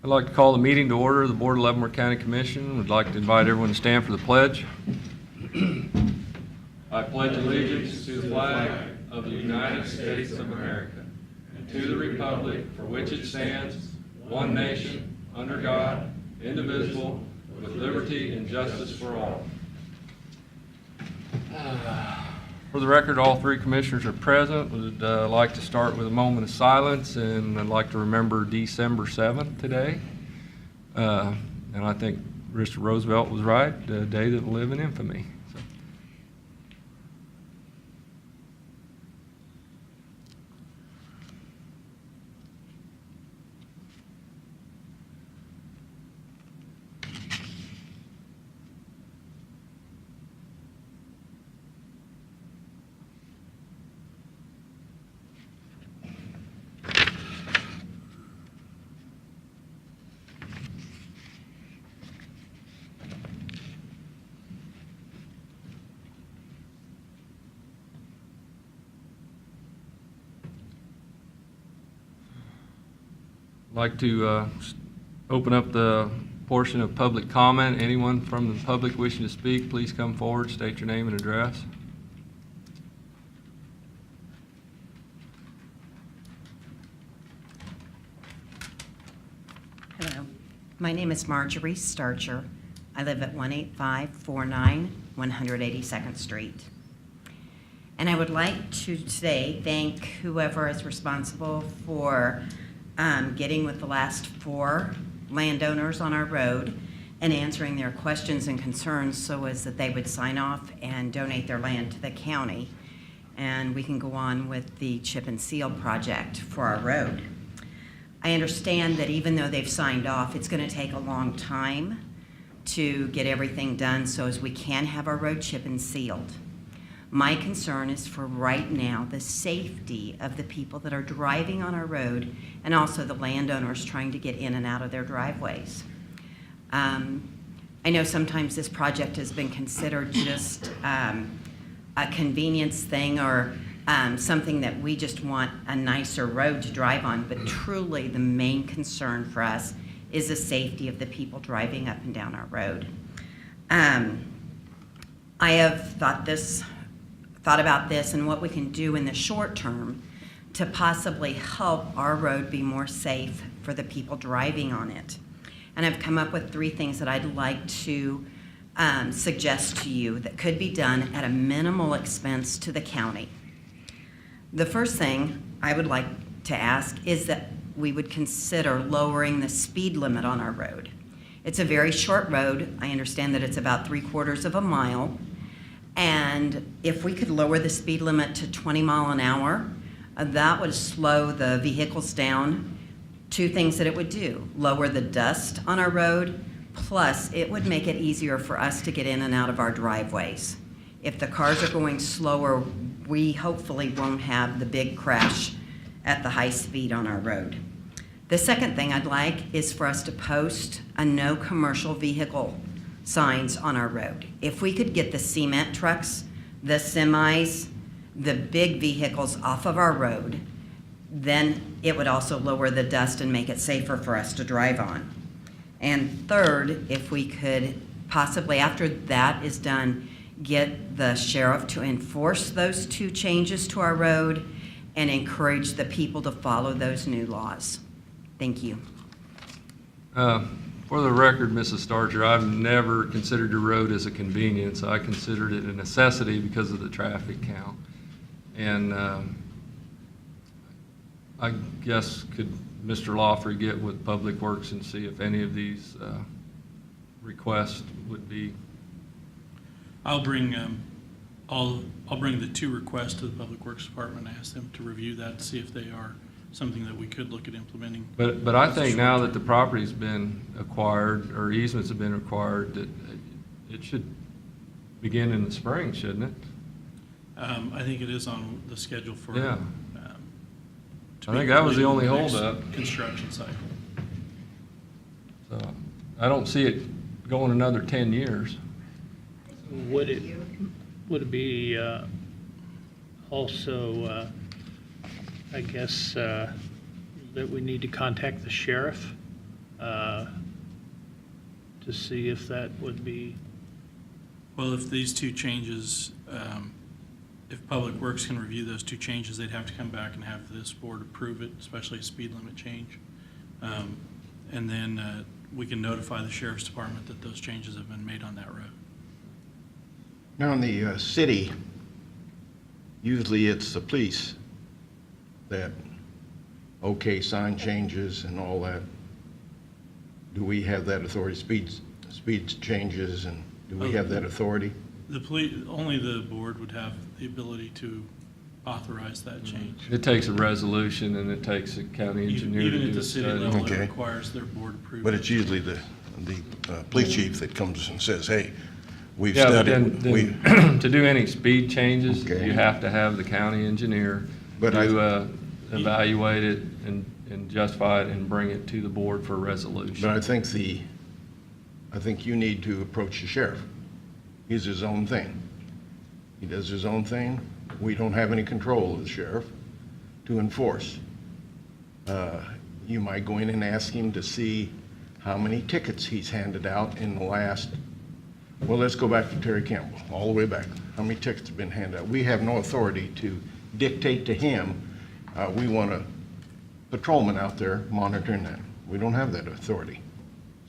I'd like to call the meeting to order. The Board of Leavenworth County Commission would like to invite everyone to stand for the pledge. I pledge allegiance to the flag of the United States of America and to the republic for which it stands, one nation, under God, indivisible, with liberty and justice for all. For the record, all three commissioners are present. Would like to start with a moment of silence, and I'd like to remember December 7th today. And I think Mr. Roosevelt was right, a day that will live in infamy. So. I'd like to open up the portion of public comment. Anyone from the public wishing to speak, please come forward, state your name and address. Hello, my name is Marjorie Starcher. I live at 18549 182nd Street. And I would like to today thank whoever is responsible for getting with the last 4 landowners on our road and answering their questions and concerns so as that they would sign off and donate their land to the county. And we can go on with the chip and seal project for our road. I understand that even though they've signed off, it's going to take a long time to get everything done so as we can have our road chip and sealed. My concern is for right now the safety of the people that are driving on our road and also the landowners trying to get in and out of their driveways. I know sometimes this project has been considered just a convenience thing or something that we just want a nicer road to drive on, but truly the main concern for us is the safety of the people driving up and down our road. I have thought about this and what we can do in the short term to possibly help our road be more safe for the people driving on it. And I've come up with 3 things that I'd like to suggest to you that could be done at a minimal expense to the county. The first thing I would like to ask is that we would consider lowering the speed limit on our road. It's a very short road. I understand that it's about 3/4 of a mile. And if we could lower the speed limit to 20 miles an hour, that would slow the vehicles down. 2 things that it would do: lower the dust on our road, plus it would make it easier for us to get in and out of our driveways. If the cars are going slower, we hopefully won't have the big crash at the high speed on our road. The second thing I'd like is for us to post a no commercial vehicle signs on our road. If we could get the cement trucks, the semis, the big vehicles off of our road, then it would also lower the dust and make it safer for us to drive on. And third, if we could possibly, after that is done, get the sheriff to enforce those 2 changes to our road and encourage the people to follow those new laws. Thank you. For the record, Mrs. Starcher, I've never considered your road as a convenience. I considered it a necessity because of the traffic count. And I guess could Mr. Lawfrey get with Public Works and see if any of these requests would be? I'll bring the 2 requests to the Public Works Department and ask them to review that to see if they are something that we could look at implementing. But I think now that the property's been acquired or easements have been acquired, that it should begin in the spring, shouldn't it? I think it is on the schedule for. Yeah. I think that was the only holdup. Construction cycle. So I don't see it going another 10 years. Would it be also, I guess, that we need to contact the sheriff to see if that would be, Well, if these two changes, if Public Works can review those two changes, they'd have to come back and have this board approve it, especially a speed limit change. And then we can notify the sheriff's department that those changes have been made on that road. Now, in the city, usually it's the police that okay sign changes and all that. Do we have that authority, speed changes, and do we have that authority? The police, only the board would have the ability to authorize that change. It takes a resolution and it takes a county engineer to Even do at the a city study. level, it Okay. requires their board approval. But it's usually the police chief that comes and says, hey, we've Yeah, but studied. then to do any speed changes, Okay. you have to have the county engineer But to evaluate it and justify it and bring it to the board for a But resolution. I think you need to approach the sheriff. He's his own thing. He does his own thing. We don't have any control of the sheriff to enforce. You might go in and ask him to see how many tickets he's handed out in the last, well, let's go back to Terry Campbell, all the way back. How many tickets have been handed out? We have no authority to dictate to him, we want a patrolman out there monitoring that. We don't have that authority.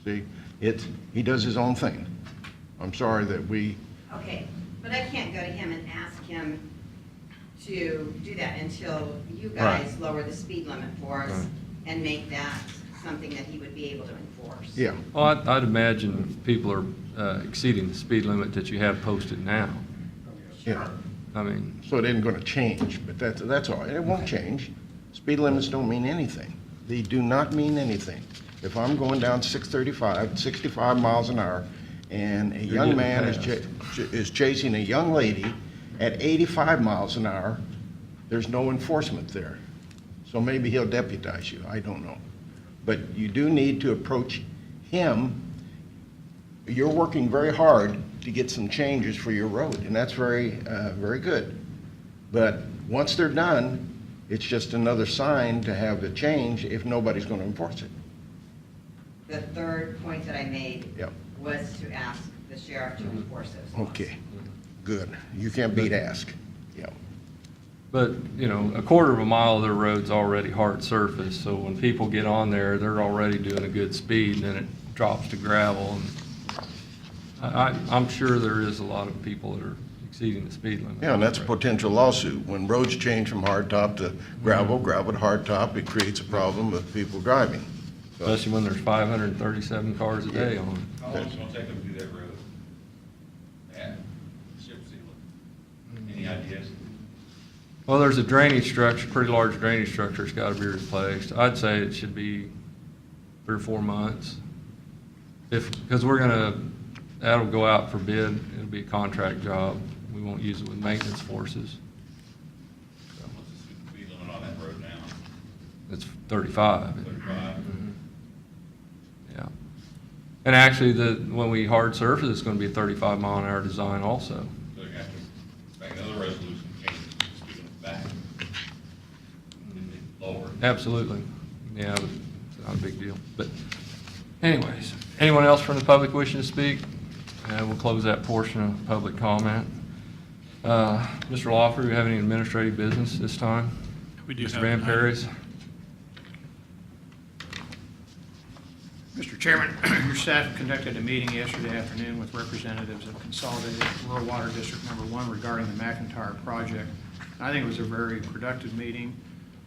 See, he does his own thing. I'm sorry that we, Okay, but I can't go to him and ask him to do that until you guys lower the speed limit for us Right. and make that something that he would be able to enforce. yeah. Well, I'd imagine people are exceeding the speed limit that you have posted now. Yeah. I mean, So it isn't going to change, but that's all right. It won't change. Speed limits don't mean anything. They do not mean anything. If I'm going down 635, 65 miles an hour, and a You're young getting man passed. is chasing a young lady at 85 miles an hour, there's no enforcement there. So maybe he'll deputize you, I don't know. But you do need to approach him. You're working very hard to get some changes for your road, and that's very, very good. But once they're done, it's just another sign to have the change if nobody's going to enforce it. The third point that I made Yep. was to ask the sheriff to enforce those laws. Okay, good. You can't beat ask. Yeah. but, you know, a quarter of a mile of their road's already hard surface, so when people get on there, they're already doing a good speed, and then it drops to gravel. And I'm sure there is a lot of people that are exceeding the speed limit. Yeah, and that's a potential lawsuit. When roads change from hardtop to gravel, gravel to hardtop, it creates a problem with people driving. So- Especially when there's 537 cars a day on it. How long is it gonna take them to do that road? At chip seal it? Any ideas? Well, there's a drainage structure, pretty large drainage structure, it's gotta be replaced. I'd say it should be 3 or 4 months. Because that'll go out for bid, it'll be a contract job. We won't use it with maintenance forces. What's the speed limit on that road now? It's 35. 35? Yeah. And actually, when we hard surface, it's gonna be a 35 mile an hour design also. So you have to make another resolution, change the speed limit back. Lower. Absolutely. Yeah, but it's not a big deal. But anyways, anyone else from the public wishing to speak? We'll close that portion of public comment. Mr. Lawfer, do you have any administrative business this time? We do Mr. have Van an Paris? Mr. Chairman, your staff conducted a meeting yesterday afternoon with representatives of Consolidated Rural Water District Number 1 regarding the McIntyre project. I think it was a very productive meeting.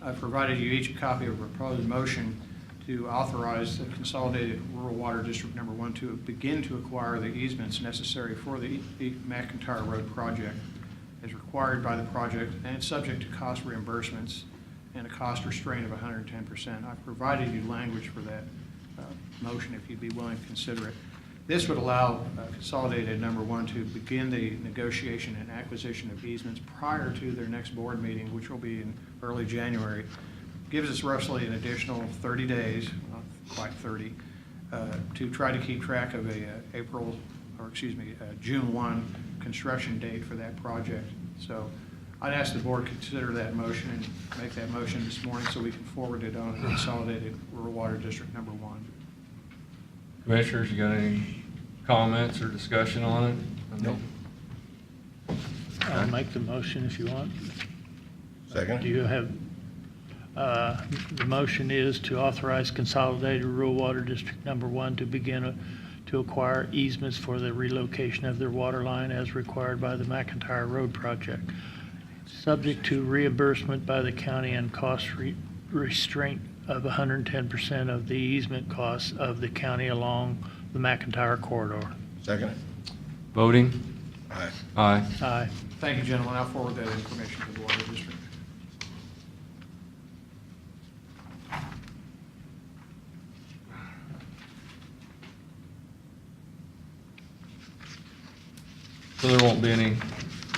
I provided you each a copy of a proposed motion to authorize the Consolidated Rural Water District Number 1 to begin to acquire the easements necessary for the McIntyre Road project as required by the project, and it's subject to cost reimbursements and a cost restraint of 110%. I've provided you language for that motion if you'd be willing to consider it. This would allow Consolidated Number 1 to begin the negotiation and acquisition of easements prior to their next board meeting, which will be in early January. Gives us roughly an additional 30 days, not quite 30, to try to keep track of a June 1 construction date for that project. So I'd ask the board to consider that motion and make that motion this morning so we can forward it on to Consolidated Rural Water District Number 1. Commissioners, you got any comments or discussion on it? Nope. I'll make the motion if you want. Second? Do you have, the motion is to authorize Consolidated Rural Water District Number 1 to begin to acquire easements for the relocation of their water line as required by the McIntyre Road project, subject to reimbursement by the county and cost restraint of 110% of the easement costs of the county along the McIntyre corridor. Second? Voting? Aye. Aye. Aye. Thank you, gentlemen. I'll forward that information to the Water District. So there won't be any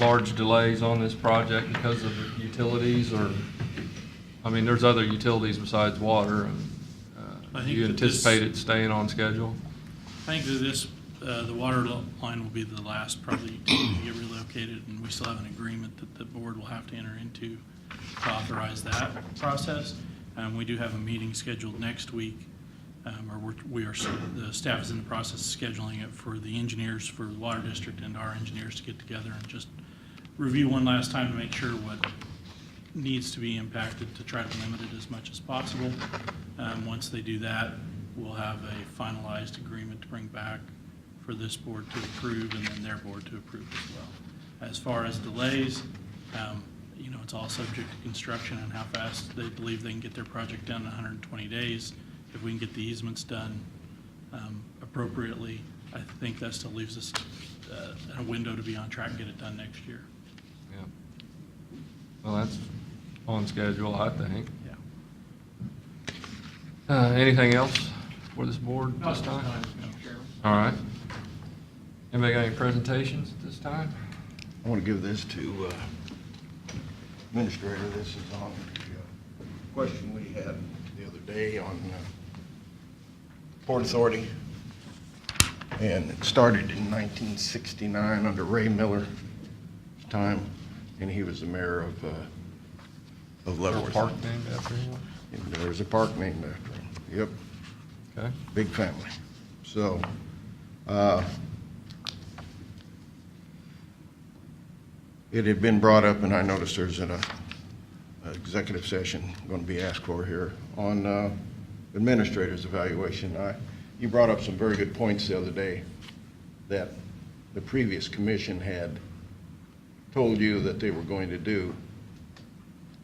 large delays on this project because of the utilities, or, I mean, there's other utilities besides water, and I think you that this- anticipate it staying on schedule? I think that this, the water line will be the last probably utility to get relocated, and we still have an agreement that the board will have to enter into to authorize that process. We do have a meeting scheduled next week, or the staff is in the process of scheduling it for the engineers for the water district and our engineers to get together and just review one last time to make sure what needs to be impacted to try to limit it as much as possible. Once they do that, we'll have a finalized agreement to bring back for this board to approve and then their board to approve as well. As far as delays, it's all subject to construction and how fast they believe they can get their project done in 120 days. If we can get the easements done appropriately, I think that still leaves us a window to be on track and get it done next year. Yeah. Well, that's on schedule, I think. Yeah. Anything else for this board this time? All right. Anybody got any presentations at this time? I want to give this to Administrator. This is on the question we had the other day on Port Authority. And it started in 1969 under Ray Miller's time, and he was the mayor of Leavenworth. Park named after him? And there's a park named after him. Yep, Okay. big family. So, it had been brought up, and I noticed there's an executive session going to be asked for here on administrator's evaluation. You brought up some very good points the other day that the previous commission had told you that they were going to do,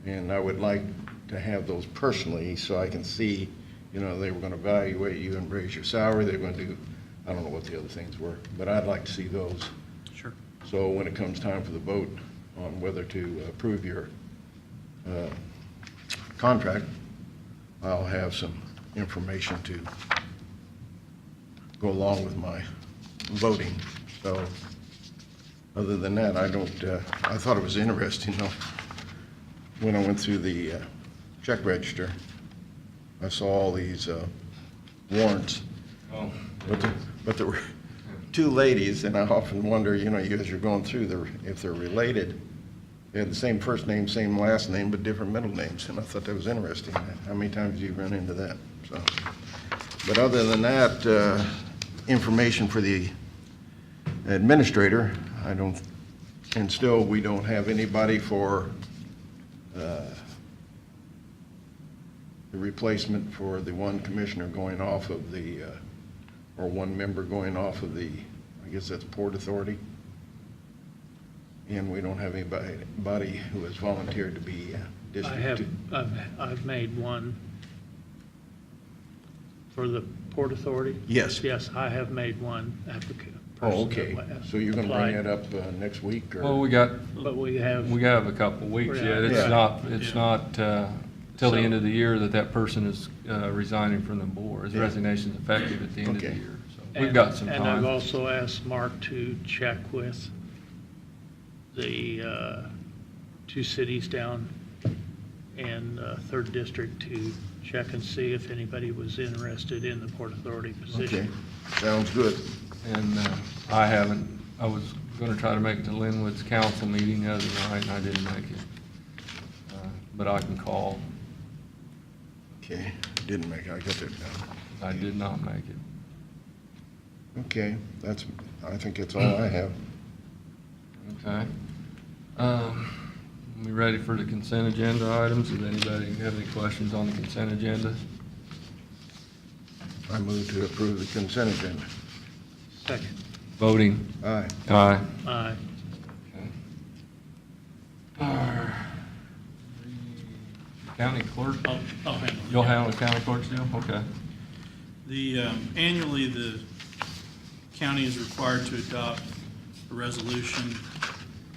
and I would like to have those personally so I can see, they were going to evaluate you and raise your salary. They were going to do, I don't know what the other things were, but I'd like to see those. Sure. So when it comes time for the vote on whether to approve your contract, I'll have some information to go along with my voting. So other than that, I thought it was interesting, though, when I went through the check register, I saw all these warrants. Oh. But there were two ladies, and I often wonder, as you're going through, if they're related. They had the same first name, same last name, but different middle names, and I thought that was interesting. How many times do you run into that? So, but other than that, information for the administrator, and still we don't have anybody for the replacement for the one commissioner going off of the, or one member going off of the, I guess that's Port Authority. And we don't have anybody who has volunteered to be district. I've made one for the Port Authority. Yes. Yes, I have made one applicant. Oh, okay. So you're going to bring applied. that up next week, or? Well, we got But we have, a couple of weeks Yeah. yet. It's Yeah. not till the So- end of the year that person is resigning from the board. His Yeah. resignation's effective at the end of the Okay. year. So we've got some And I've time. also asked Mark to check with the two cities down in Third District to check and see if anybody was interested in the Port Authority Okay, position. sounds good. And I haven't, I was going to try to make it to Linwood's council meeting the other night, and I didn't make it. But I can call. Okay, didn't make it, I got that down. I did not make it. Okay, I think that's all I have. Okay. We ready for the consent agenda items? Does anybody have any questions on the consent agenda? I move to approve the consent agenda. Second. Voting. Aye. Aye. Aye. County clerk? I'll handle it. You'll handle the county clerk's deal? Okay. Annually, the county is required to adopt a resolution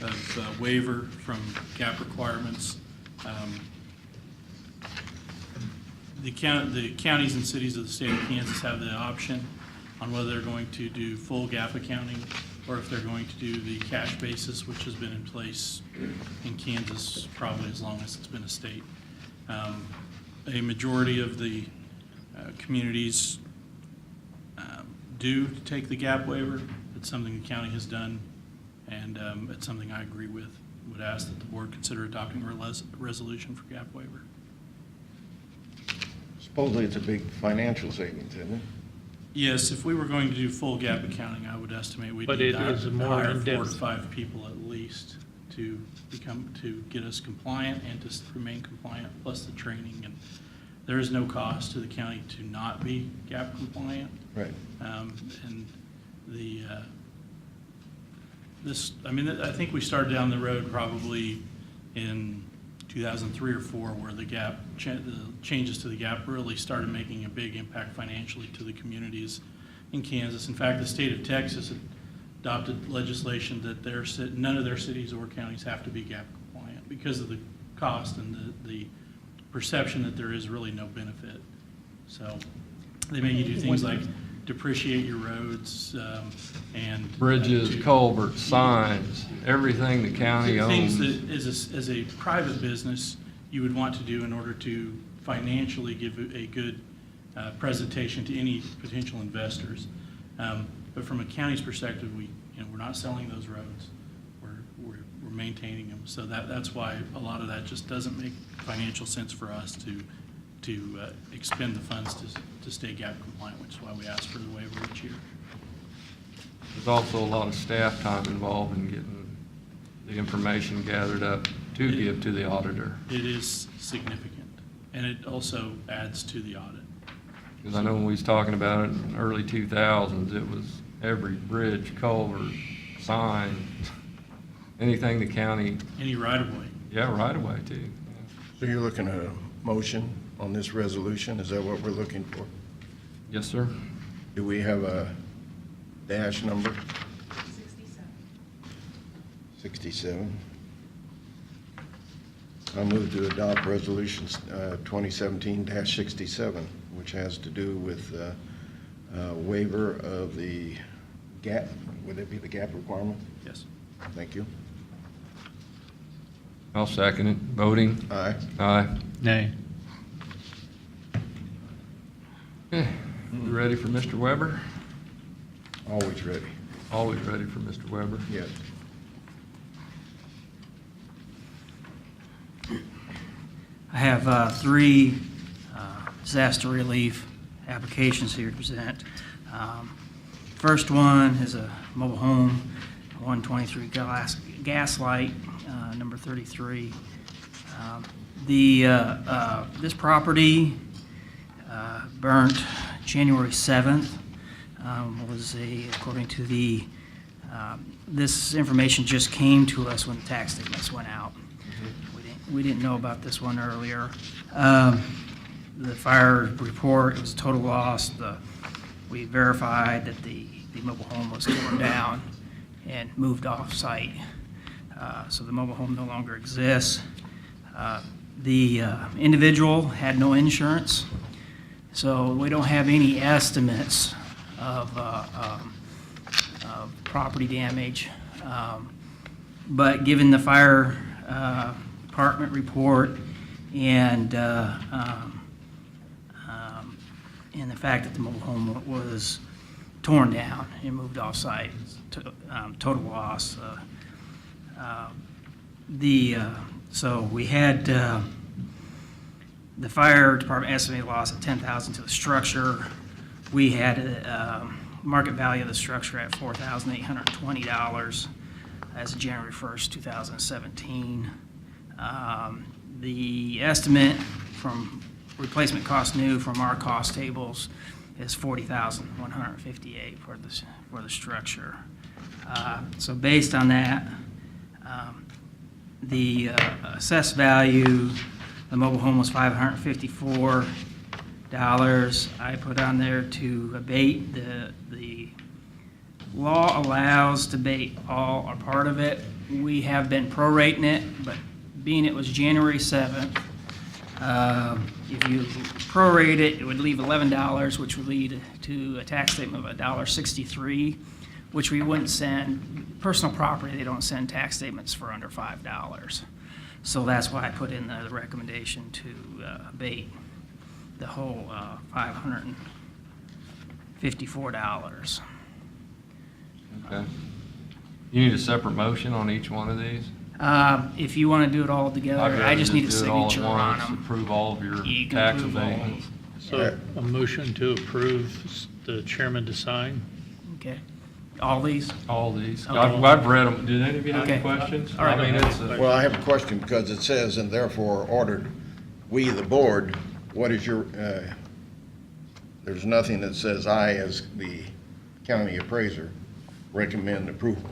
of waiver from gap requirements. The counties and cities of the state of Kansas have the option on whether they're going to do full gap accounting or if they're going to do the cash basis, which has been in place in Kansas probably as long as it's been a state. A majority of the communities do take the gap waiver. It's something the county has done, and it's something I agree with. Would ask that the board consider adopting a resolution for gap waiver. Supposedly it's a big financial savings, isn't it? Yes, if we were going to do full gap accounting, I would estimate we'd But need it to is more hire 4 in-depth. to 5 people at least to get us compliant and to remain compliant, plus the training. And there is no cost to the county to not be gap compliant. Right. And I think we started down the road probably in 2003 or 4 where the changes to the gap really started making a big impact financially to the communities in Kansas. In fact, the state of Texas adopted legislation that none of their cities or counties have to be gap compliant because of the cost and the perception that there is really no benefit. So they make you do things like depreciate your roads and Bridges, culverts, signs, everything the county things owns. that as a private business you would want to do in order to financially give a good presentation to any potential investors. But from a county's perspective, we're not selling those roads. We're maintaining them. So that's why a lot of that just doesn't make financial sense for us to expend the funds to stay gap compliant, which is why we ask for the waiver each year. There's also a lot of staff time involved in getting the information gathered up to give to the auditor. It is significant, and it also adds to the audit. Because I know when we was talking about it in the early 2000s, it was every bridge, culvert, sign, anything the county, Any right-of-way. yeah, right away too. Yeah. So you're looking at a motion on this resolution? Is that what we're looking for? Yes, sir. Do we have a dash number? 67. I move to adopt resolution 2017-67, which has to do with waiver of the gap. Would it be the gap requirement? Yes. Thank you. I'll second it. Voting? Aye. Aye. Nay. Okay. You ready for Mr. Weber? Always ready. Always ready for Mr. Weber. Yes. I have 3 disaster relief applications here to present. First one is a mobile home, 123 Gaslight, number 33. This property burnt January 7th. According to this information just came to us when the tax statements went out. We didn't know about this one earlier. The fire report, it was a total loss. We verified that the mobile home was torn down and moved off-site. So the mobile home no longer exists. The individual had no insurance, so we don't have any estimates of property damage. But given the fire department report and the fact that the mobile home was torn down and moved off-site, total loss. So we had the fire department estimated loss of $10,000 to the structure. We had market value of the structure at $4,820 as of January 1st, 2017. The estimate from replacement cost new from our cost tables is $40,158 for the structure. So based on that, the assessed value, the mobile home was $554. I put on there to abate. The law allows to abate all or part of it. We have been prorating it, but being it was January 7th, if you prorate it, it would leave $11, which would lead to a tax statement of $1.63, which we wouldn't send. Personal property, they don't send tax statements for under $5. So that's why I put in the recommendation to abate the whole $554. Okay. You need a separate motion on each one of these? If you want to do it all together, I'd I rather just need a do it all at signature on once, them. Approve all of your You can tax approve all of them. abatements. So a motion to approve the chairman to sign? Okay. All these? All these. Okay. I've read them. Did any of you have any Okay. questions? All right. I mean, it's a. Well, I have a question because it says, and therefore ordered, we, the board, what is your, there's nothing that says I, as the county appraiser, recommend approval.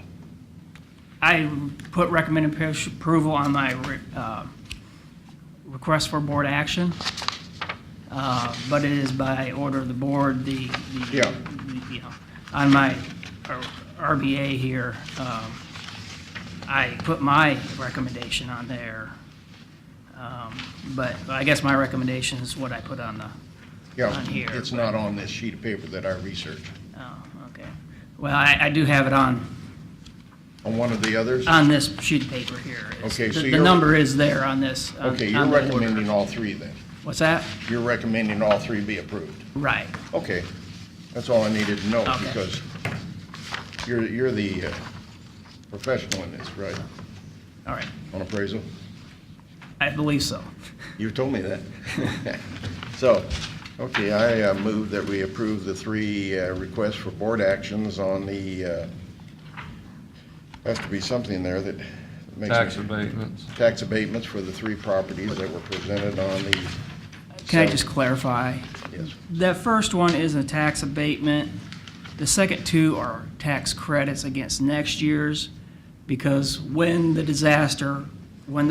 I put recommended approval on my request for board action, but it is by order of the board, Yeah. you know, on my RBA here, I put my recommendation on there. But I guess my recommendation is what I put on the, Yeah, on here. it's not on this sheet of paper that I researched. Oh, okay. Well, I do have it on On one of the others? this sheet of paper here. It's- Okay, so the you're- number is there on this. Okay, you're on the order. recommending all three then? What's that? You're recommending all three be approved? Right. Okay, that's all I needed to know, Okay. because you're the professional in this, right, All right. on appraisal? I believe so. You told me that. So, okay, I move that we approve the three requests for board actions on the, has to be something there that makes. Tax abatements. Tax abatements for the three properties that were presented on the. Can I just clarify? Yes. The first one is a tax abatement. The second two are tax credits against next year's, because when the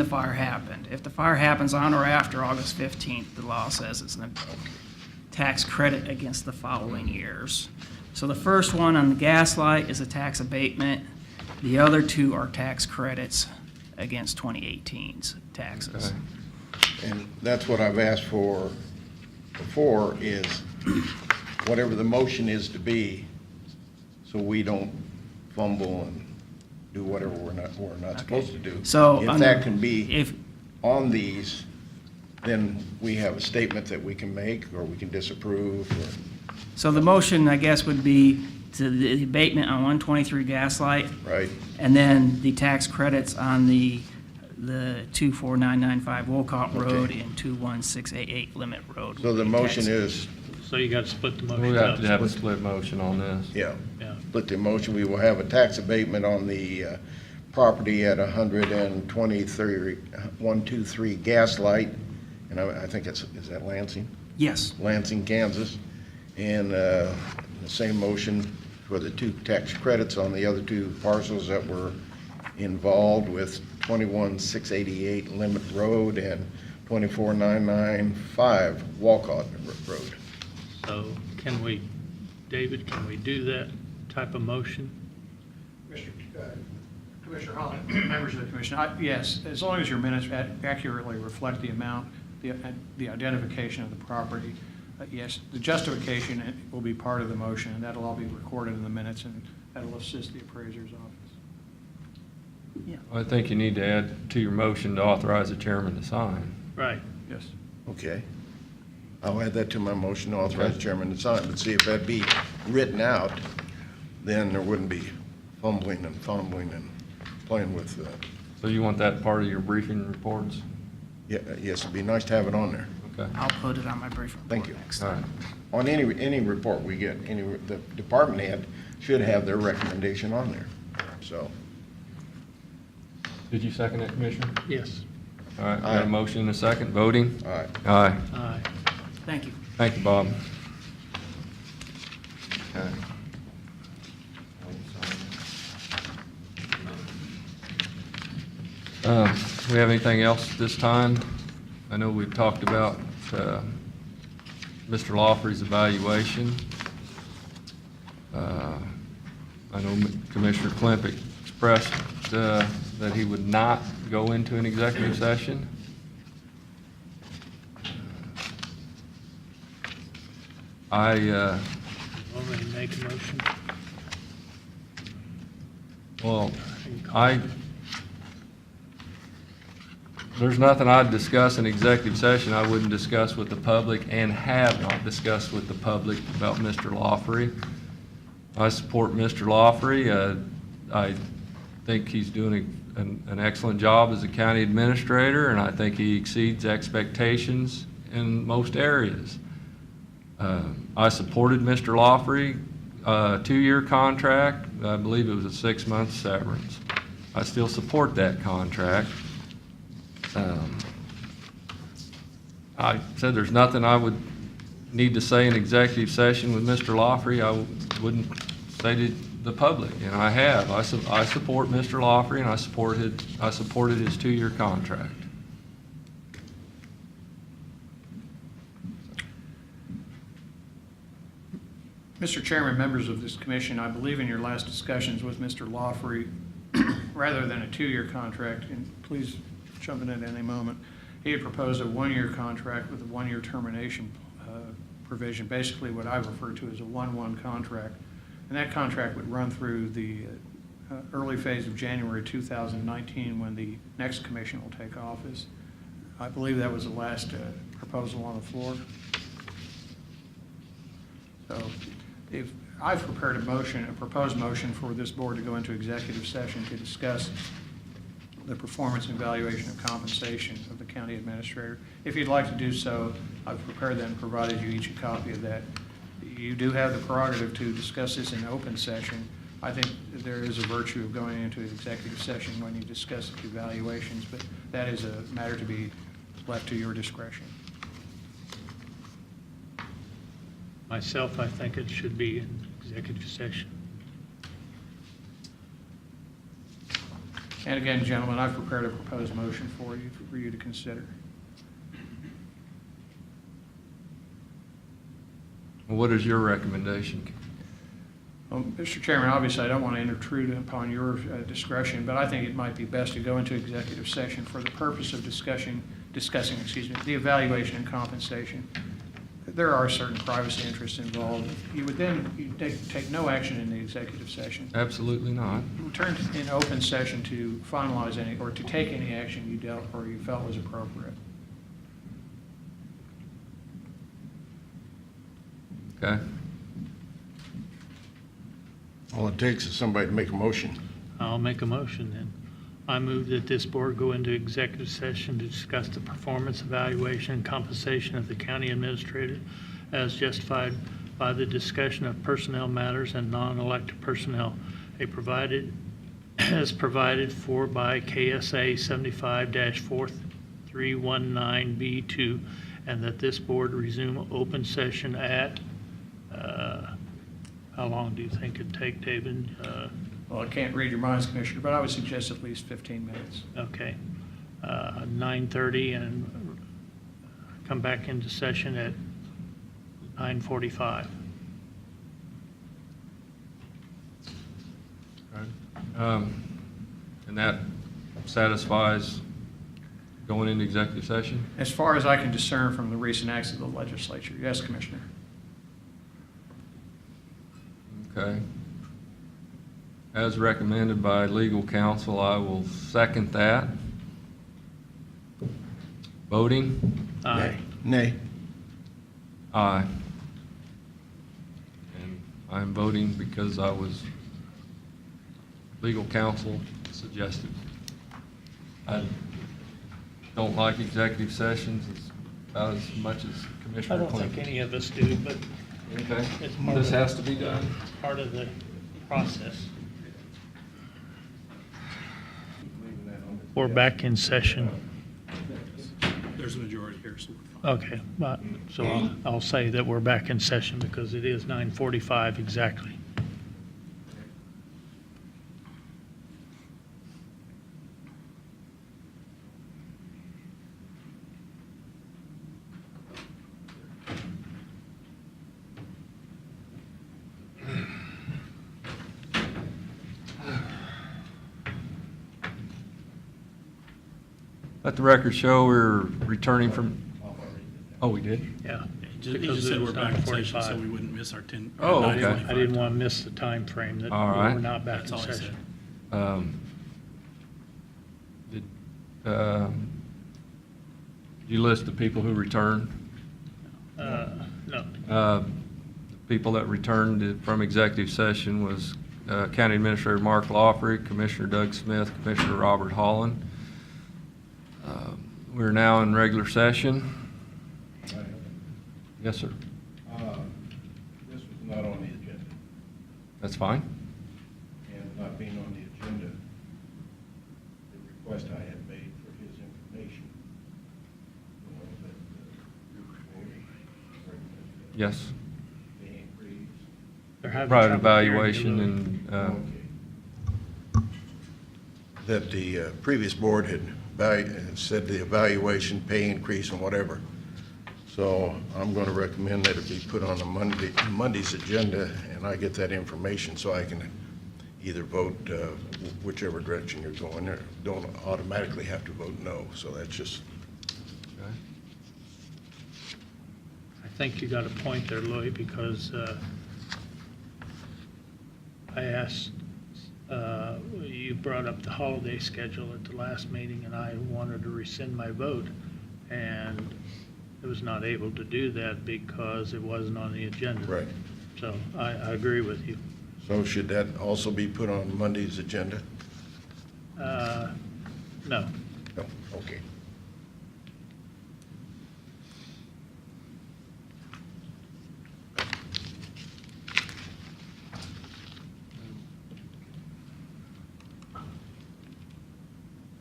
fire happened, if the fire happens on or after August 15th, the law says it's a tax credit against the following years. So the first one on the gas light is a tax abatement. The other two are tax credits against 2018's taxes. Okay. And that's what I've asked for before, is whatever the motion is to be, so we don't fumble and do whatever we're not supposed to do. So If under- that can be If, on these, then we have a statement that we can make, or we can disapprove, or, so the motion, I guess, would be to the abatement on 123 Gaslight, right? and then the tax credits on the 24995 Wolcott Road Okay. and 21688 Limit Road. So would the be motion taxed. is, So you got to split the We motion have up. to have a split motion on this. yeah, Yeah. split the motion, we will have a tax abatement on the property at 123 Gaslight, and I think is that Lansing? Yes, Lansing, Kansas, and the same motion for the two tax credits on the other two parcels that were involved with 21688 Limit Road and 24995 Walcott Road. So can we, David, can we do that type of motion? Commissioner Holland, members of the commission, yes, as long as your minutes accurately reflect the amount, the identification of the property, yes, the justification will be part of the motion, and that'll all be recorded in the minutes, and that'll assist the appraiser's office. I think you need to add to your motion to authorize the chairman to sign. Right. Yes. Okay. I'll add that to my motion to authorize the chairman to sign, but see, if that be written out, then there wouldn't be fumbling and playing with, So you want that part of your briefing reports? yes, it'd be nice to have it on there. Okay. I'll put it on my brief report Thank you. next All right. time. On any report we get, the department head should have their recommendation on there, so. Did you second it, Commissioner? Yes. All right, got Aye. a motion and a second. Voting? All right. Aye. Aye. Thank you. Thank you, Bob. Okay. We have anything else this time? I know we've talked about Mr. Lawfrey's evaluation. I know Commissioner Klemp expressed that he would not go into an executive session. Want me to make a motion? Well, there's nothing I'd discuss in executive session I wouldn't discuss with the public and have not discussed with the public about Mr. Lawfrey. I support Mr. Lawfrey. I think he's doing an excellent job as a county administrator, and I think he exceeds expectations in most areas. I supported Mr. Lawfrey, a 2-year contract. I believe it was a 6-month severance. I still support that contract. I said there's nothing I would need to say in executive session with Mr. Lawfrey I wouldn't say to the public, and I have. I support Mr. Lawfrey, and I supported his 2-year contract. Mr. Chairman, members of this commission, I believe in your last discussions with Mr. Lawfrey, rather than a 2-year contract, and please jump in at any moment, he had proposed a 1-year contract with a 1-year termination provision, basically what I refer to as a 1-1 contract. And that contract would run through the early phase of January 2019 when the next commission will take office. I believe that was the last proposal on the floor. So if I've prepared a proposed motion for this board to go into executive session to discuss the performance and evaluation of compensation of the county administrator. If you'd like to do so, I've prepared that and provided you each a copy of that. You do have the prerogative to discuss this in open session. I think there is a virtue of going into an executive session when you discuss evaluations, but that is a matter to be left to your discretion. Myself, I think it should be in executive session. And again, gentlemen, I've prepared a proposed motion for you to consider. What is your recommendation? Mr. Chairman, obviously, I don't want to intrude upon your discretion, but I think it might be best to go into executive session for the purpose of discussing the evaluation and compensation. There are certain privacy interests involved. You would then take no action in the executive session. Absolutely not. Return in open session to finalize any, or to take any action you dealt or you felt was appropriate. Okay. All it takes is somebody to make a motion. I'll make a motion then. I move that this board go into executive session to discuss the performance evaluation and compensation of the county administrator as justified by the discussion of personnel matters and non-elected personnel, as provided for by KSA 75-4319B2, and that this board resume open session at, how long do you think it'd take, David? Well, I can't read your minds, Commissioner, but I would suggest at least 15 minutes. Okay, 9:30 and come back into session at 9:45. And that satisfies going into executive session? As far as I can discern from the recent acts of the legislature, yes, Commissioner. Okay. As recommended by legal counsel, I will second that. Voting? Aye. Nay. Aye. And I'm voting because I was, legal counsel suggested. I don't like executive sessions. It's about as much as I Commissioner don't think Clinton. any of us do, but Okay, it's part this of- has to be done. part of the process. We're back in session. There's a majority here, so we're fine. Okay, but, so I'll say that we're back in session because it is 9:45 exactly. Let the record show we're returning from, oh, we did? Yeah. He Because just it said was we're back in session, 9:45. so we wouldn't miss our 10. Oh, our okay. 9:45 I didn't want to time. miss the time frame that All right. we're not back That's in all I said. session. Did you list the people who returned? No. The people that returned from executive session was County Administrator Mark Lawfrey, Commissioner Doug Smith, Commissioner Robert Holland. We're now in regular session. Yes, sir. This was not on the agenda, That's fine. and not being on the agenda, the request I had made for his information, you know, that Yes. the increase. They're having Private trouble hearing you, evaluation Louis. and, That the previous board had said the evaluation, pay increase and whatever. So I'm going to recommend that it be put on Monday's agenda, and I get that information so I can either vote whichever direction you're going, or don't automatically have to vote no. So that's just, okay. I think you got a point there, Louis, because I asked, you brought up the holiday schedule at the last meeting, and I wanted to rescind my vote, and I was not able to do that because it wasn't on the agenda. right. So I agree with you. So should that also be put on Monday's agenda? No. No, okay.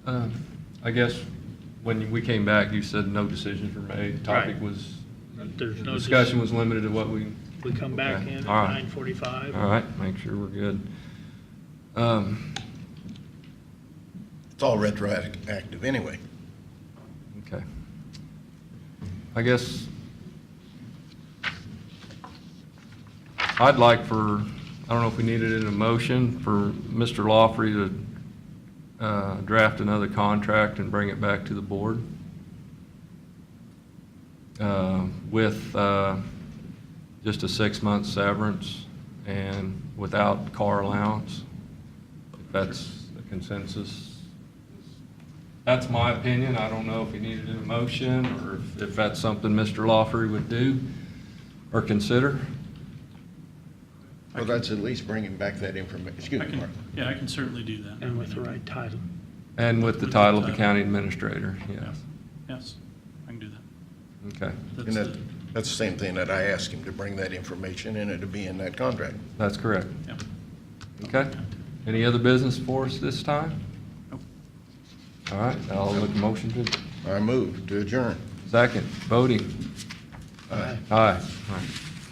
I guess when we came back, you said no decisions were made. Topic Right. was, There's no discussion was limited to what we, We come back Okay. in at All right. 9:45. all right, make sure we're good. It's all retroactive anyway. Okay. I guess I'd like for, I don't know if we needed it in a motion, for Mr. Lawfrey to draft another contract and bring it back to the board with just a 6-month severance and without car allowance, if that's the consensus. That's my opinion. I don't know if you needed an motion or if that's something Mr. Lawfrey would do or consider. Well, that's at least bringing back that information. Excuse I me, can, Mark. yeah, I can certainly do that. And with the right title. And with the With the title of the title. county administrator, yes. Yes, I can do that. Okay, That's And the- that's the same thing that I asked him to bring that information in and to be in that contract. that's correct. yeah. Okay. Any other business for us this time? Nope. All right, I'll look a motion to, I move to adjourn. second, voting. Aye. Aye. All right.